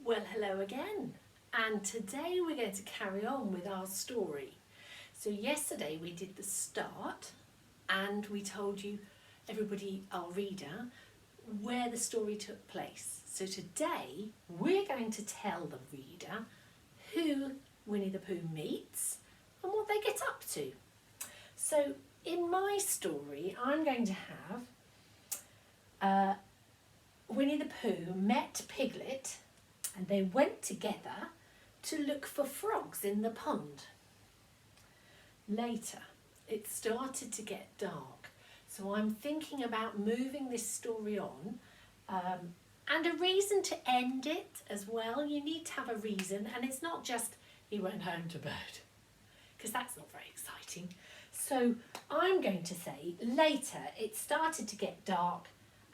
Well, hello again, and today we're going to carry on with our story. So yesterday we did the start and we told you, everybody, our reader, where the story took place. So today we're going to tell the reader who Winnie the Pooh meets and what they get up to. So in my story I'm going to have Winnie the Pooh met Piglet and they went together to look for frogs in the pond. Later, it started to get dark, so I'm thinking about moving this story on and a reason to end it as well. You need to have a reason, and it's not just he went home to bed, because that's not very exciting. So I'm going to say later it started to get dark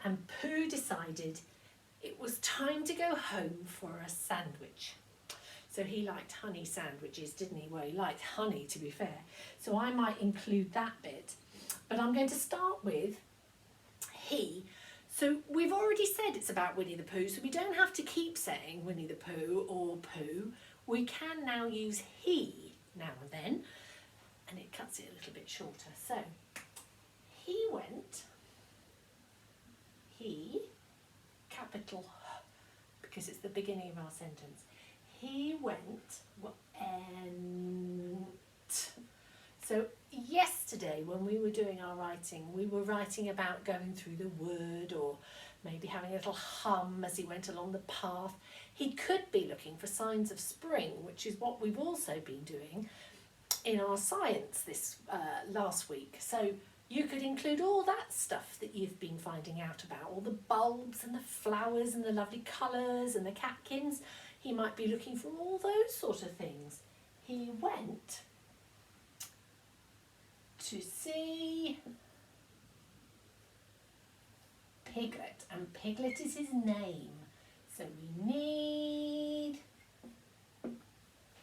and Pooh decided it was time to go home for a sandwich. So he liked honey sandwiches, didn't he? Well, he liked honey, to be fair. So I might include that bit. But I'm going to start with he. So we've already said it's about Winnie the Pooh, so we don't have to keep saying Winnie the Pooh or Pooh. We can now use he now and then, and it cuts it a little bit shorter. So he went, he, capital H, because it's the beginning of our sentence. He went, So yesterday when we were doing our writing, we were writing about going through the wood or maybe having a little hum as he went along the path. He could be looking for signs of spring, which is what we've also been doing in our science this last week. So you could include all that stuff that you've been finding out about, all the bulbs and the flowers and the lovely colours and the catkins. He might be looking for all those sort of things. He went to see Piglet, and Piglet is his name. So we need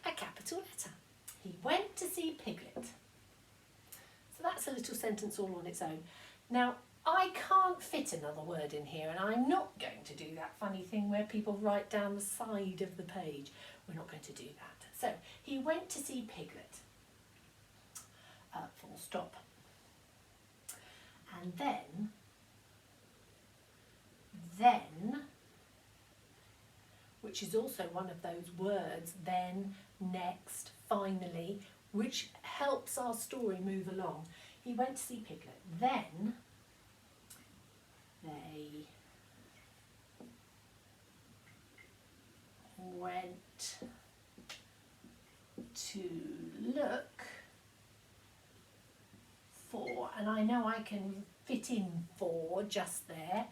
a capital letter. He went to see Piglet. So that's a little sentence all on its own. Now, I can't fit another word in here, and I'm not going to do that funny thing where people write down the side of the page. We're not going to do that. So, he went to see Piglet. Full stop. And then, which is also one of those words, then, next, finally, which helps our story move along. He went to see Piglet. Then they went to look for, and I know I can fit in for just there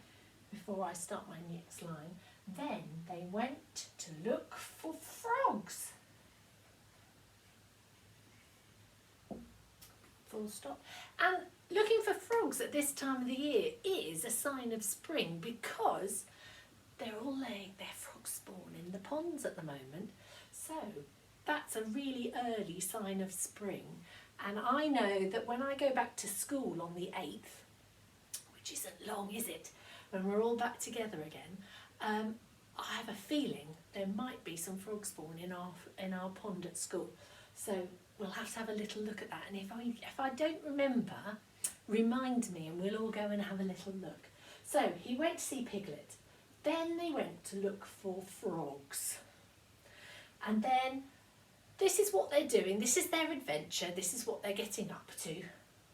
before I start my next line. Then they went to look for frogs. Full stop. And looking for frogs at this time of the year is a sign of spring because they're all laying their frog spawn in the ponds at the moment. So that's a really early sign of spring. And I know that when I go back to school on the 8th, which isn't long, is it? When we're all back together again, I have a feeling there might be some frog spawn in our pond at school. So we'll have to have a little look at that. And if I don't remember, remind me and we'll all go and have a little look. So he went to see Piglet. Then they went to look for frogs. And then this is what they're doing. This is their adventure. This is what they're getting up to.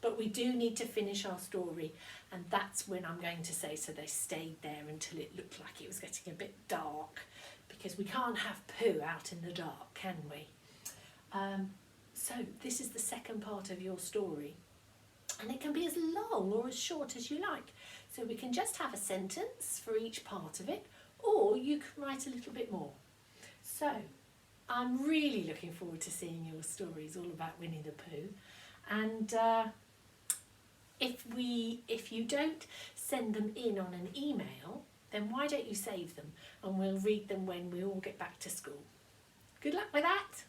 But we do need to finish our story. And that's when I'm going to say, so they stayed there until it looked like it was getting a bit dark. Because we can't have Pooh out in the dark, can we? So this is the second part of your story. And it can be as long or as short as you like. So we can just have a sentence for each part of it, or you can write a little bit more. So I'm really looking forward to seeing your stories all about Winnie the Pooh. And if you don't send them in on an email, then why don't you save them and we'll read them when we all get back to school. Good luck with that.